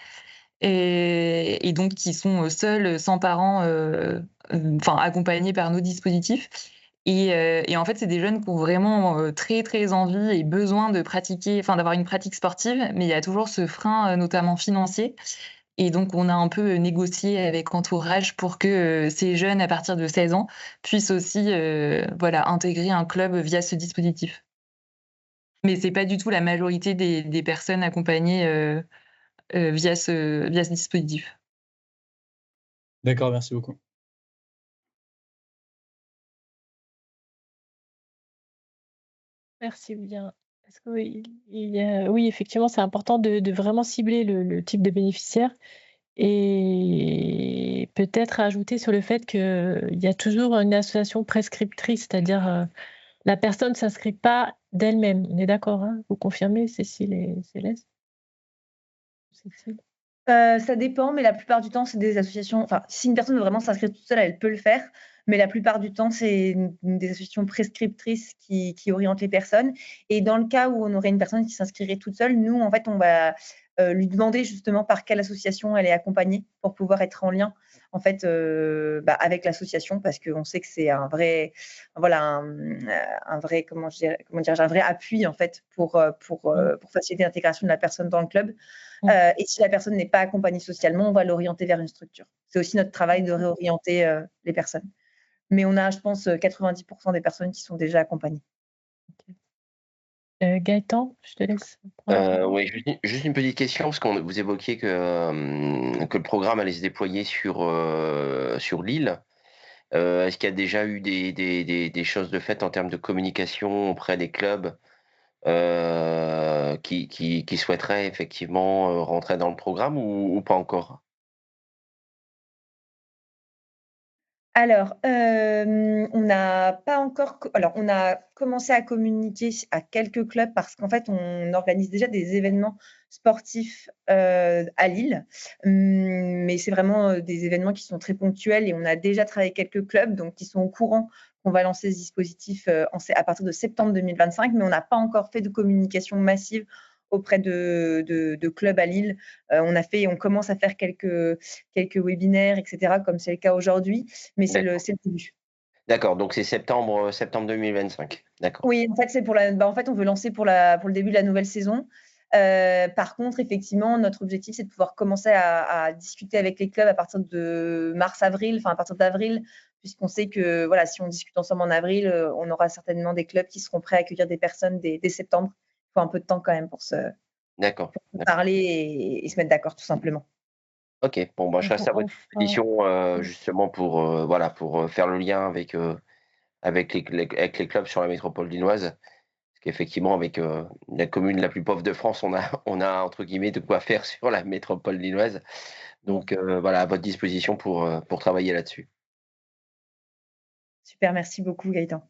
et donc qui sont, seuls, sans parents, enfin accompagnés par nos dispositifs et en fait, c'est des jeunes qui ont vraiment, très, très envie et besoin de pratiquer enfin d'avoir une pratique sportive, mais il y a toujours ce frein, notamment financier et donc on a un peu, négocié avec Entourage pour que, ces jeunes à partir de 16 ans puissent aussi, voilà, intégrer un club via ce dispositif. Mais c'est pas du tout la majorité des personnes accompagnées, via ce dispositif. D'accord, merci beaucoup. Merci bien. Parce que oui, oui, effectivement, c'est important de vraiment cibler le type de bénéficiaire et peut-être ajouter sur le fait qu'il y a toujours une association prescriptrice, c'est-à-dire, la personne ne s'inscrit pas d'elle-même. On est d'accord, hein? Vous confirmez, Cécile et Céleste? Cécile? Ça dépend, mais la plupart du temps, c'est des associations enfin, si une personne veut vraiment s'inscrire toute seule, elle peut le faire, mais la plupart du temps, c'est des associations prescriptrices qui orientent les personnes et dans le cas où on aurait une personne qui s'inscrirait toute seule, nous, en fait, on va, lui demander justement par quelle association elle est accompagnée pour pouvoir être en lien, en fait, avec l'association parce qu'on sait que c'est un vrai voilà, un vrai comment dirais-je? Un vrai appui, en fait, pour faciliter l'intégration de la personne dans le club. Mmh. Et si la personne n'est pas accompagnée socialement, on va l'orienter vers une structure. C'est aussi notre travail de réorienter, les personnes. Mais on a, je pense, 90 des personnes qui sont déjà accompagnées. Gaëtan, je te laisse prendre la parole. Oui, juste une petite question, parce qu'on vous évoquiez que le programme allait se déployer sur l'île. Est-ce qu'il y a déjà eu des choses de fait en termes de communication auprès des clubs qui souhaiteraient effectivement rentrer dans le programme ou pas encore? Alors, on n'a pas encore alors on a commencé à communiquer à quelques clubs parce qu'en fait, on organise déjà des événements sportifs, à Lille. Mais c'est vraiment, des événements qui sont très ponctuels et on a déjà travaillé avec quelques clubs, donc qui sont au courant qu'on va lancer ce dispositif, à partir de septembre 2025, mais on n'a pas encore fait de communication massive auprès de clubs à Lille. On commence à faire quelques webinaires et cetera, comme c'est le cas aujourd'hui, mais D'accord. c'est le début. D'accord, donc c'est septembre 2025. D'accord. Oui, en fait, en fait, on veut lancer pour le début de la nouvelle saison. Par contre, effectivement, notre objectif, c'est de pouvoir commencer à discuter avec les clubs à partir de mars-avril, enfin à partir d'avril, puisqu'on sait que voilà, si on discute ensemble en avril, on aura certainement des clubs qui seront prêts à accueillir des personnes dès septembre. Il faut un peu de temps quand même pour se D'accord, d'accord. parler et se mettre d'accord, tout simplement. OK, bon, bah, je Donc reste à votre on disposition, fera justement pour, voilà, pour, faire le lien avec les clubs sur la métropole lilloise. Parce qu'effectivement avec, la commune la plus pauvre de France, on a entre guillemets «de quoi faire» sur la métropole lilloise. Bon, Donc, voilà, à votre disposition pour travailler là-dessus. super, merci beaucoup Gaëtan.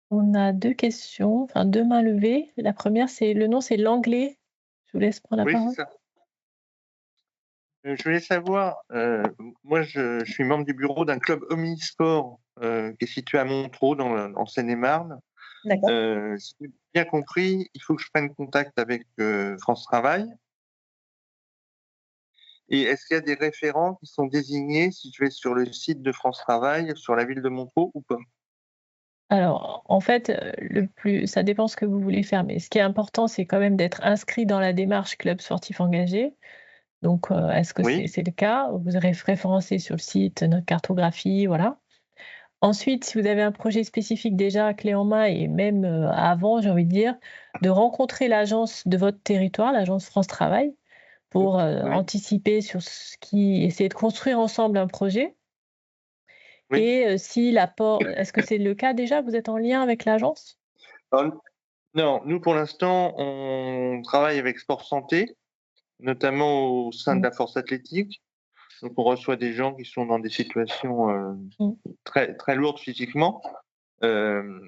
on a 2 questions, enfin 2 mains levées. La première, c'est le nom, c'est Langlais. Je vous laisse prendre la Oui, c'est parole. ça. Je voulais savoir, moi je suis membre du bureau d'un club omnisport, qui est situé à Montereau en Seine-et-Marne. D'accord. Si j'ai bien compris, il faut que je prenne contact avec, France Travail et est-ce qu'il y a des référents qui sont désignés si je vais sur le site de France Travail, sur la ville de Montereau ou pas? Alors, en fait, ça dépend ce que vous voulez faire, mais ce qui est important, c'est quand même d'être inscrit dans la démarche club sportif engagé. Donc, est-ce que Oui, c'est le cas? Vous serez référencé sur le site, notre cartographie, voilà. Ensuite, si vous avez un projet spécifique déjà clé en main et même, avant, j'ai envie de dire, de rencontrer l'agence de votre territoire, l'agence France Travail, pour, oui, anticiper sur essayer de construire ensemble un projet. oui. Et si l'apport est-ce que c'est le cas déjà? Vous êtes en lien avec l'agence? Alors non, nous pour l'instant, on travaille avec Sport Santé, notamment au sein de Mmh. la force athlétique. Donc on reçoit des gens qui sont dans des situations, Mmh. très très lourdes physiquement. Hem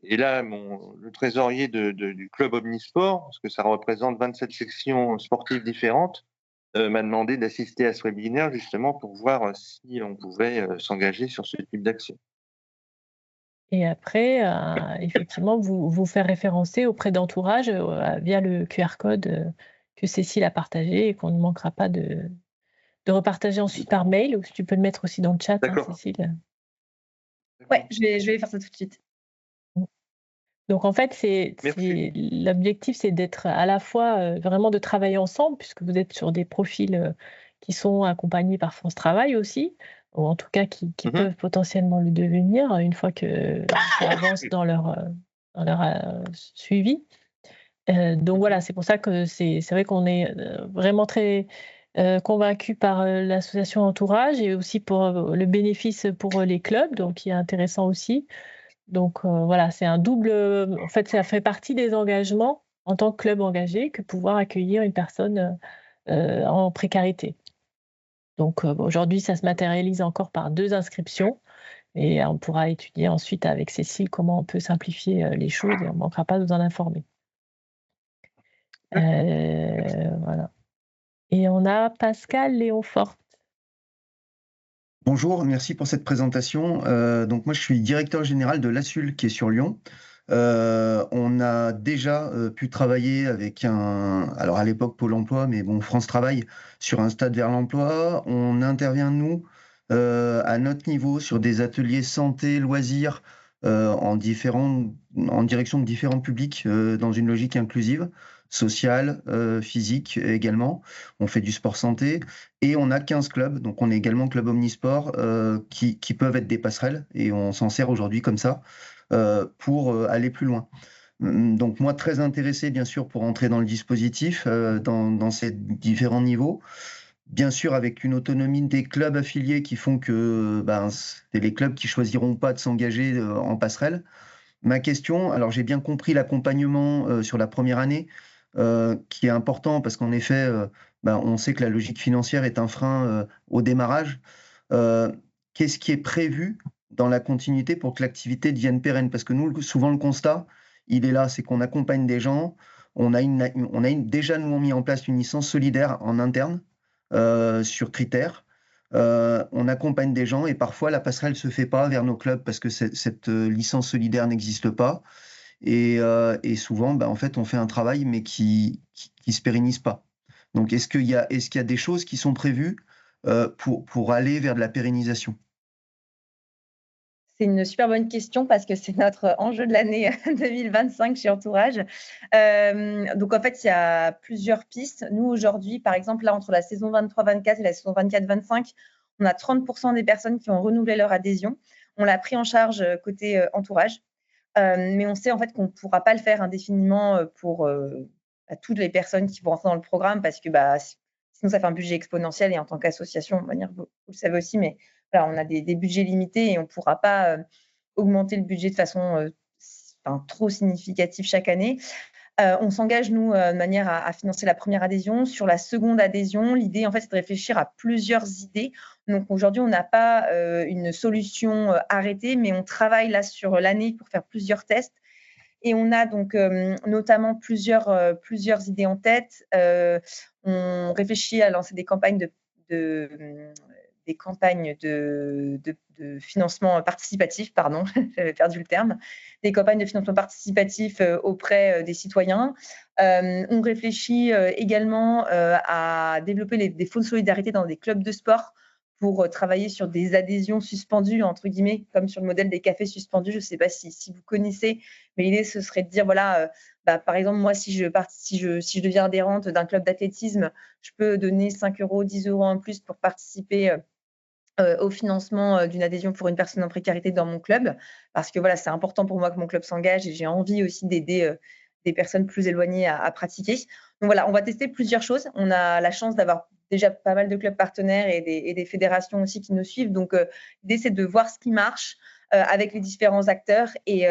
et là, le trésorier du club omnisport, parce que ça représente 27 sections sportives différentes, m'a demandé d'assister à ce webinaire justement pour voir, si on pouvait, s'engager sur ce type d'action. Et après, effectivement, vous faire référencer auprès d'entourage, via le QR code, que Cécile a partagé et qu'on ne manquera pas de repartager ensuite par mail ou si tu peux le mettre aussi dans le chat, hein, D'accord, Cécile. Ouais, d'accord. je vais faire ça tout de suite. Mmh. Donc en fait, Merci. c'est l'objectif, c'est d'être à la fois, vraiment de travailler ensemble puisque vous êtes sur des profils, qui sont accompagnés par France Travail aussi, ou en tout cas qui Mmh mh. peuvent potentiellement le devenir, une fois que ça avance dans leur suivi. Donc Mmh. voilà, c'est pour ça que c'est vrai qu'on est, vraiment très, convaincus par, l'association Entourage et aussi pour, le bénéfice pour, les clubs, donc qui est intéressant aussi. Donc voilà, c'est un double, en fait, ça fait partie des engagements en tant que club engagé que pouvoir accueillir une personne, en précarité. Donc aujourd'hui, ça se matérialise encore par 2 inscriptions et on pourra étudier ensuite avec Cécile comment on peut simplifier, les choses et on ne manquera pas de vous en informer. D'accord. Voilà. Et on a Pascal Léonfort. Bonjour, merci pour cette présentation. Donc moi, je suis directeur général de l'ASSUL qui est sur Lyon. On a déjà pu travailler avec alors à l'époque Pôle emploi, mais bon, France Travail, sur un stade vers l'emploi. On intervient, nous, à notre niveau, sur des ateliers santé, loisirs, en direction de différents publics, dans une logique inclusive, sociale, physique également. On fait du sport santé. Et on a 15 clubs, donc on est également club omnisport, qui peuvent être des passerelles et on s'en sert aujourd'hui comme ça, pour, aller plus loin. Donc moi très intéressé bien sûr pour entrer dans le dispositif, dans ces différents niveaux. Bien sûr avec une autonomie des clubs affiliés qui font que, ben, c'est les clubs qui choisiront pas de s'engager, en passerelle. Ma question, alors j'ai bien compris l'accompagnement sur la première année, qui est important parce qu'en effet, on sait que la logique financière est un frein au démarrage. Euh, Qu'est-ce qui est prévu dans la continuité pour que l'activité devienne pérenne? Parce que nous, souvent, le constat, il est là, c'est qu'on accompagne des gens. Déjà, nous, on mis en place une licence solidaire en interne sur critères. On accompagne des gens et parfois la passerelle se fait pas vers nos clubs parce que cette licence solidaire n'existe pas. Et souvent, en fait, on fait un travail mais qui se pérennise pas. Donc, est-ce qu'il y a des choses qui sont prévues pour aller vers de la pérennisation? C'est une super bonne question parce que c'est notre enjeu de l'année 2025 chez Entourage. Donc en fait, il y a plusieurs pistes. Nous, aujourd'hui, par exemple, là, entre la saison 23-24 et la saison 24-25, on a 30% des personnes qui ont renouvelé leur adhésion. On l'a pris en charge côté Entourage. Mais on sait en fait qu'on ne pourra pas le faire indéfiniment pour toutes les personnes qui vont rentrer dans le programme parce que sinon ça fait un budget exponentiel et en tant qu'association, vous le savez aussi, mais voilà, on a des budgets limités et on ne pourra pas augmenter le budget de façon trop significative chaque année. On s'engage, nous, de manière à financer la première adhésion. Sur la seconde adhésion, l'idée, en fait, c'est de réfléchir à plusieurs idées. Donc, aujourd'hui, on n'a pas une solution arrêtée, mais on travaille là sur l'année pour faire plusieurs tests. Et on a donc notamment plusieurs idées en tête. On réfléchit à lancer des campagnes de financement participatif, pardon, j'avais perdu le terme, des campagnes de financement participatif auprès des citoyens. On réfléchit également à développer des fonds de solidarité dans des clubs de sport pour travailler sur des adhésions suspendues, entre guillemets, comme sur le modèle des cafés suspendus. Je ne sais pas si vous connaissez, mais l'idée, ce serait de dire, voilà, par exemple, moi, si je deviens adhérente d'un club d'athlétisme, je peux donner 5 €, 10 € en plus pour participer au financement d'une adhésion pour une personne en précarité dans mon club. Parce que voilà, c'est important pour moi que mon club s'engage et j'ai envie aussi d'aider des personnes plus éloignées à pratiquer. Donc voilà, on va tester plusieurs choses. On a la chance d'avoir déjà pas mal de clubs partenaires et des fédérations aussi qui nous suivent. Donc l'idée, c'est de voir ce qui marche avec les différents acteurs. Et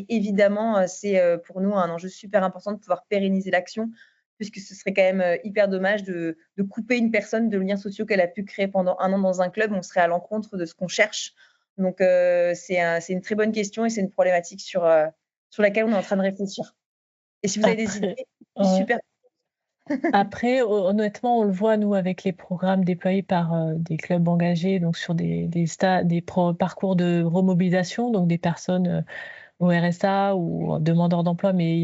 évidemment, c'est pour nous un enjeu super important de pouvoir pérenniser l'action, puisque ce serait quand même hyper dommage de couper une personne de liens sociaux qu'elle a pu créer pendant 1 an dans un club. On serait à l'encontre de ce qu'on cherche. Donc, c'est une très bonne question et c'est une problématique sur laquelle on est en train de réfléchir. Et si vous avez des idées, ouais. super. Après, honnêtement, on le voit, nous, avec les programmes déployés par des clubs engagés, donc sur des parcours de remobilisation, donc des personnes au RSA ou demandeurs d'emploi, mais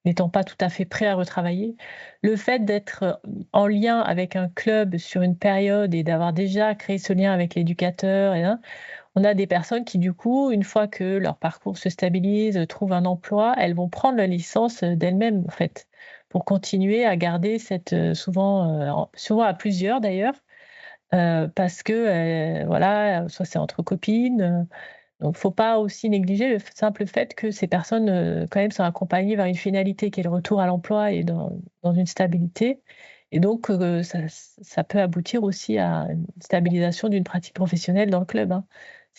n'étant pas tout à fait prêts à retravailler. Le fait d'être en lien avec un club sur une période et d'avoir déjà créé ce lien avec l'éducateur, on a des personnes qui, du coup, une fois que leur parcours se stabilise, trouvent un emploi, elles vont prendre la licence d'elles-mêmes, en fait, pour continuer à garder souvent à plusieurs d'ailleurs, parce que, voilà, soit c'est entre copines. Donc, faut pas aussi négliger le simple fait que ces personnes, quand même, sont accompagnées vers une finalité qui est le retour à l'emploi et dans une stabilité. Et donc, ça peut aboutir aussi à une stabilisation d'une pratique professionnelle dans le club, hein.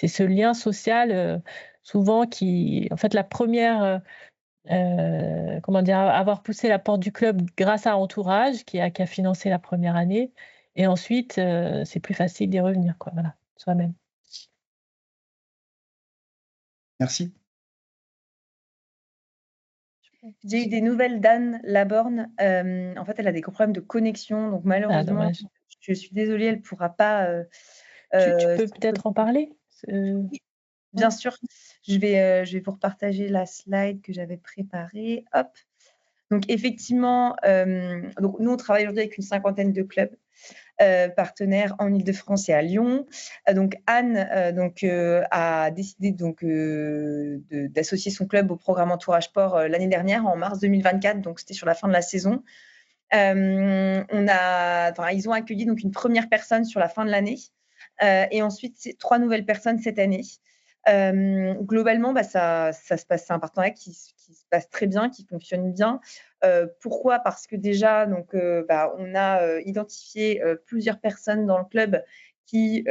C'est ce lien social, souvent qui en fait, la première, comment dire? Avoir poussé la porte du club grâce à Entourage qui a financé la première année et ensuite, c'est plus facile d'y revenir, quoi, voilà, soi-même. Merci. J'ai eu des nouvelles d'Anne Laborne. En fait, elle a des problèmes de connexion. Donc, Ah malheureusement, dommage. je suis désolée, elle ne pourra pas. Tu peux peut-être en parler? Oui, bien sûr. Je vais vous repartager la slide que j'avais préparée. Hop. Donc, effectivement, donc nous, on travaille aujourd'hui avec une 50aine de clubs partenaires en Île-de-France et à Lyon. Donc, Anne a décidé d'associer son club au programme Entourage Sport l'année dernière, en mars 2024. Donc, c'était sur la fin de la saison. Ils ont accueilli donc une première personne sur la fin de l'année et ensuite 3 nouvelles personnes cette année. Globalement, ça se passe, c'est un partenariat qui se passe très bien, qui fonctionne bien. Pourquoi? Parce que déjà, on a identifié plusieurs personnes dans le club qui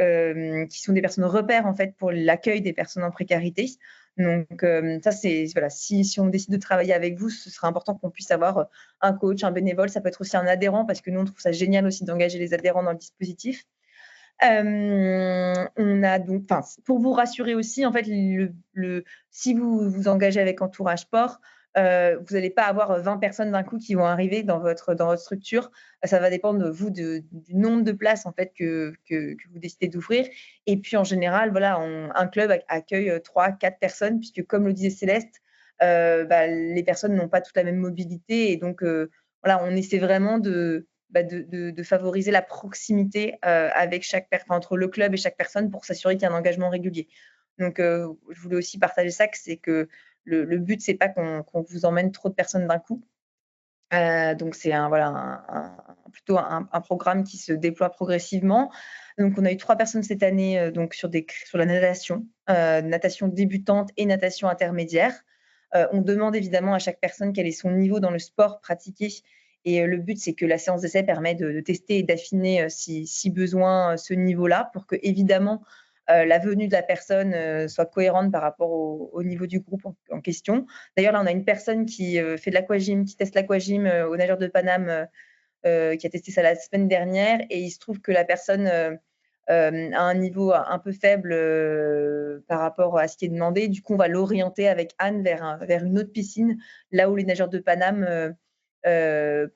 sont des personnes repères en fait pour l'accueil des personnes en précarité. Donc, ça, c'est voilà, si on décide de travailler avec vous, ce sera important qu'on puisse avoir un coach, un bénévole. Ça peut être aussi un adhérent, parce que nous, on trouve ça génial aussi d'engager les adhérents dans le dispositif. On a donc, enfin, pour vous rassurer aussi, en fait, si vous vous engagez avec Entourage Sport, vous n'allez pas avoir 20 personnes d'un coup qui vont arriver dans votre structure. Ça va dépendre de vous, du nombre de places en fait que vous décidez d'ouvrir. Et puis en général, voilà, un club accueille 3-4 personnes, puisque comme le disait Céleste, les personnes n'ont pas toute la même mobilité, et donc voilà, on essaie vraiment de favoriser la proximité avec entre le club et chaque personne, pour s'assurer qu'il y a un engagement régulier. Donc, je voulais aussi partager ça, que c'est que le but, c'est pas qu'on vous emmène trop de personnes d'un coup. Donc, c'est plutôt un programme qui se déploie progressivement. Donc, on a eu 3 personnes cette année, donc sur la natation débutante et natation intermédiaire. On demande évidemment à chaque personne quel est son niveau dans le sport pratiqué, et le but, c'est que la séance d'essai permet de tester et d'affiner, si besoin, ce niveau-là, pour que évidemment la venue de la personne soit cohérente par rapport au niveau du groupe en question. D'ailleurs, là, on a une personne qui fait de l'aquagym, qui teste l'aquagym aux nageurs de Paname, qui a testé ça la semaine dernière, et il se trouve que la personne a un niveau un peu faible par rapport à ce qui est demandé. Du coup, on va l'orienter avec Anne vers une autre piscine, là où les nageurs de Paname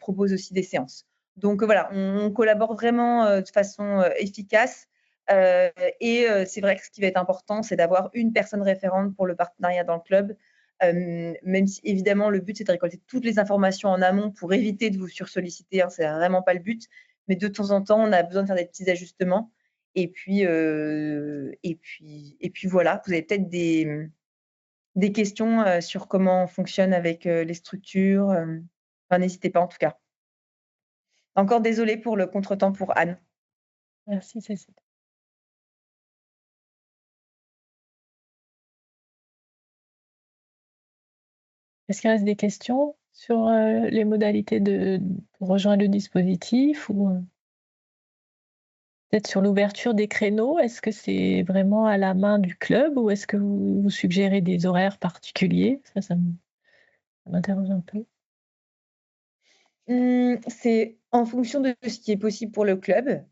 proposent aussi des séances. Donc voilà, on collabore vraiment de façon efficace. Et c'est vrai que ce qui va être important, c'est d'avoir une personne référente pour le partenariat dans le club. Même si évidemment le but, c'est de récolter toutes les informations en amont pour éviter de vous sursolliciter, hein, c'est vraiment pas le but. Mais de temps en temps, on a besoin de faire des petits ajustements. Et puis voilà, vous avez peut-être des questions sur comment on fonctionne avec les structures. Enfin, n'hésitez pas en tout cas. Encore désolée pour le contretemps pour Anne. Merci, Cécile. Est-ce qu'il reste des questions sur les modalités pour rejoindre le dispositif, ou peut-être sur l'ouverture des créneaux? Est-ce que c'est vraiment à la main du club, ou est-ce que vous suggérez des horaires particuliers? Ça m'interroge un peu. C'est en fonction de ce qui est possible pour le club.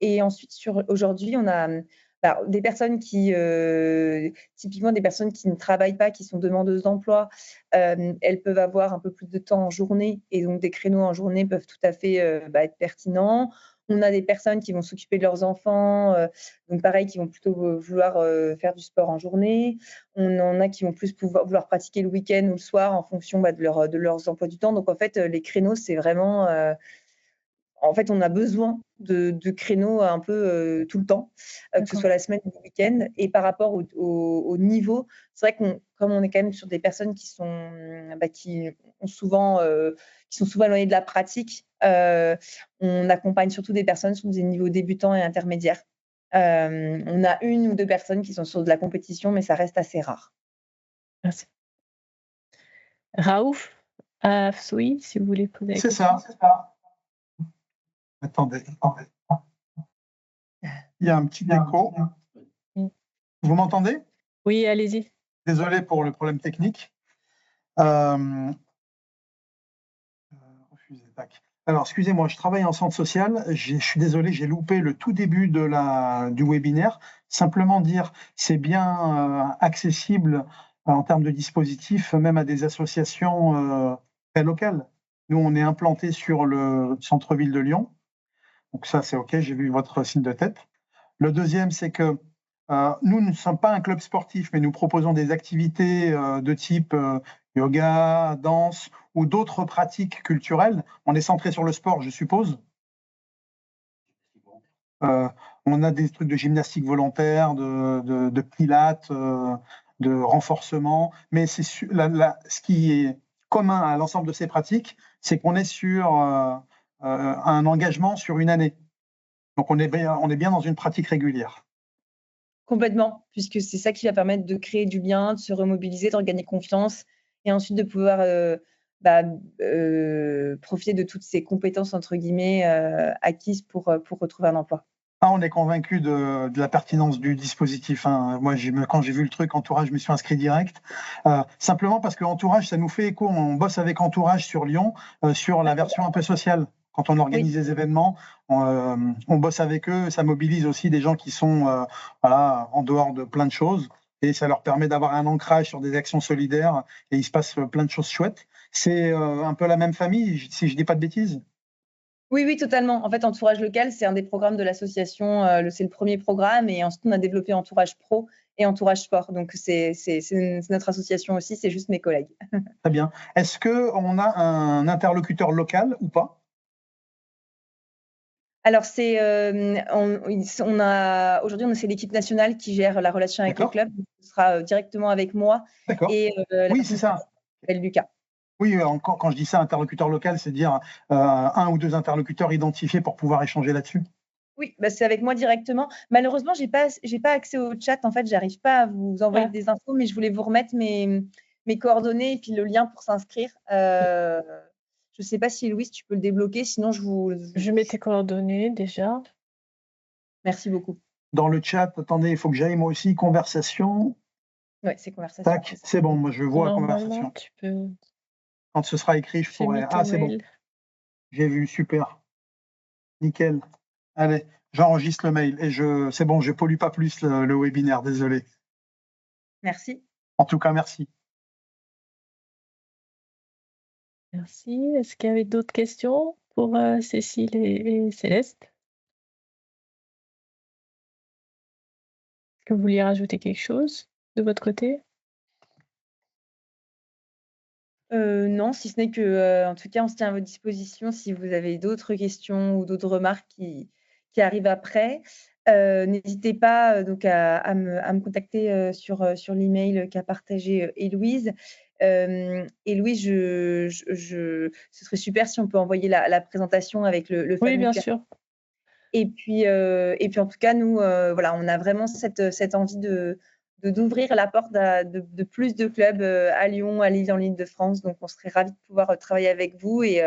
Et ensuite, aujourd'hui, on a des personnes qui, typiquement des personnes qui ne travaillent pas, qui sont demandeuses d'emploi, elles peuvent avoir un peu plus de temps en journée, et donc des créneaux en journée peuvent tout à fait être pertinents. On a des personnes qui vont s'occuper de leurs enfants, donc pareil, qui vont plutôt vouloir faire du sport en journée. On en a qui vont plus vouloir pratiquer le week-end ou le soir, en fonction de leurs emplois du temps. Donc en fait, les créneaux, c'est vraiment en fait, on a besoin de créneaux un peu tout le temps, que ce soit la semaine ou le week-end. Et par rapport au niveau, c'est vrai comme on est quand même sur des personnes qui sont souvent éloignées de la pratique, on accompagne surtout des personnes sur des niveaux débutants et intermédiaires. On a 1 ou 2 personnes qui sont sur de la compétition, mais ça reste assez rare. Merci. Raouf Afsoui, si vous voulez poser la C'est question. ça. Attendez. Il y a un petit écho. Vous m'entendez? Oui, allez-y. Désolé pour le problème technique. Refusé, tac. Alors, excusez-moi, je travaille en centre social. Je suis désolé, j'ai loupé le tout début du webinaire. Simplement dire, c'est bien accessible en termes de dispositifs, même à des associations très locales. Nous, on est implanté sur le centre-ville de Lyon. Donc ça, c'est OK, j'ai vu votre signe de tête. Le deuxième, c'est que nous ne sommes pas un club sportif, mais nous proposons des activités de type yoga, danse ou d'autres pratiques culturelles. On est centré sur le sport, je suppose. On a des trucs de gymnastique volontaire, de pilates, de renforcement, mais ce qui est commun à l'ensemble de ces pratiques, c'est qu'on est sur un engagement sur une année. Donc on est bien dans une pratique régulière. Complètement, puisque c'est ça qui va permettre de créer du lien, de se remobiliser, de regagner confiance, et ensuite de pouvoir profiter de toutes ces compétences entre guillemets acquises pour retrouver un emploi. Ah, on est convaincu de la pertinence du dispositif, hein. Moi, quand j'ai vu le truc Entourage, je me suis inscrit direct. Simplement parce que Entourage, ça nous fait écho. On bosse avec Entourage sur Lyon, sur la version un peu sociale. Quand on organise des événements, on bosse avec eux. Ça mobilise aussi des gens qui sont en dehors de plein de choses. Et ça leur permet d'avoir un ancrage sur des actions solidaires. Et il se passe plein de choses chouettes. C'est un peu la même famille, si je dis pas de bêtises. Oui, oui, totalement. En fait, Entourage Local, c'est un des programmes de l'association. C'est le premier programme. Et ensuite, on a développé Entourage Pro et Entourage Sport. Donc, c'est notre association aussi. C'est juste mes collègues. Très bien. Est-ce qu'on a un interlocuteur local ou pas? Alors, aujourd'hui, c'est l'équipe nationale qui gère la relation avec les clubs. Ce sera directement avec moi. D'accord. Et Oui, c'est ça. Lucas. Oui, quand je dis ça, interlocuteur local, c'est dire 1 ou 2 interlocuteurs identifiés pour pouvoir échanger là-dessus. Oui, c'est avec moi directement. Malheureusement, j'ai pas accès au chat. En fait, j'arrive pas à vous envoyer des infos, mais je voulais vous remettre mes coordonnées et puis le lien pour s'inscrire. Je sais pas si Louise, tu peux le débloquer, sinon Je mets tes coordonnées déjà. Merci beaucoup. Dans le chat, attendez, il faut que j'aille moi aussi, conversation. Oui, c'est conversation. Tac, c'est bon, moi je vois conversation. Tu peux... Quand ce sera écrit, je pourrai. Ah, c'est bon. J'ai vu, super. Nickel. Allez, j'enregistre le mail et c'est bon, je pollue pas plus le webinaire, désolé. Merci. En tout cas, merci. Merci. Est-ce qu'il y avait d'autres questions pour Cécile et Céleste? Est-ce que vous vouliez rajouter quelque chose de votre côté? Non, si ce n'est que, en tout cas, on se tient à votre disposition si vous avez d'autres questions ou d'autres remarques qui arrivent après. N'hésitez pas donc à me contacter sur l'email qu'a partagé Héloïse. Héloïse, ce serait super si on peut envoyer la présentation avec le fameux Oui, bien QR. sûr. Et puis en tout cas, nous, voilà, on a vraiment cette envie d'ouvrir la porte de plus de clubs à Lyon, à Lille, en Île-de-France. Donc, on serait ravis de pouvoir travailler avec vous. Et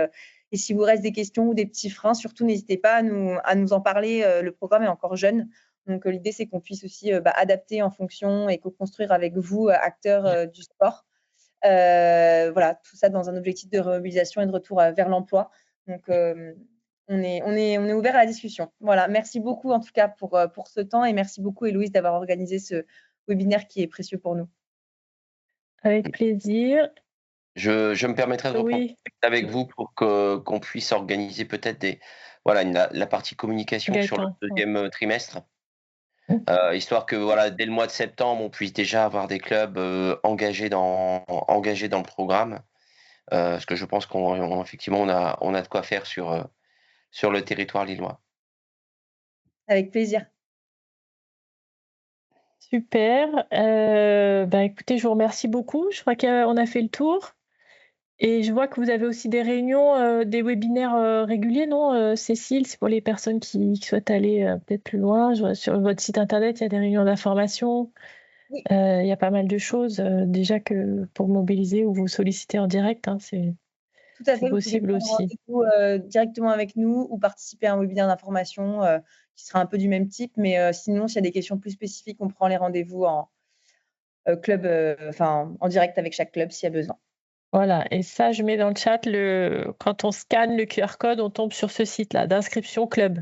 s'il vous reste des questions ou des petits freins, surtout, n'hésitez pas à nous en parler. Le programme est encore jeune. Donc, l'idée, c'est qu'on puisse aussi adapter en fonction et co-construire avec vous, acteurs du sport. Voilà, tout ça dans un objectif de remobilisation et de retour vers l'emploi. Donc, on est ouvert à la discussion. Voilà, merci beaucoup en tout cas pour ce temps et merci beaucoup Héloïse d'avoir organisé ce webinaire qui est précieux pour nous. Avec plaisir. Je me permettrai de reprendre contact avec vous pour qu'on puisse organiser peut-être la partie communication sur le deuxième trimestre. Histoire que dès le mois de septembre, on puisse déjà avoir des clubs engagés dans le programme. Parce que je pense qu'effectivement, on a de quoi faire sur le territoire lillois. Avec plaisir. Super. Écoutez, je vous remercie beaucoup. Je crois qu'on a fait le tour. Et je vois que vous avez aussi des réunions, des webinaires réguliers, non, Cécile? C'est pour les personnes qui souhaitent aller peut-être plus loin. Je vois sur votre site internet, il y a des réunions d'information. Oui. Il y a pas mal de choses déjà que pour mobiliser ou vous solliciter en direct. C'est tout à fait, possible vous pouvez aussi. rendez-vous directement avec nous ou participer à un webinaire d'information qui sera un peu du même type. Mais sinon, s'il y a des questions plus spécifiques, on prend les rendez-vous en club, en direct avec chaque club s'il y a besoin. Voilà, et ça, je mets dans le chat, quand on scanne le QR code, on tombe sur ce site-là, d'inscription club.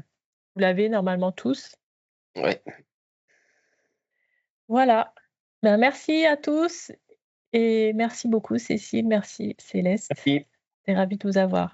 Vous l'avez normalement tous. Oui. Voilà. Merci à tous et merci beaucoup Cécile, merci Céleste. Merci. J'étais ravie de vous avoir.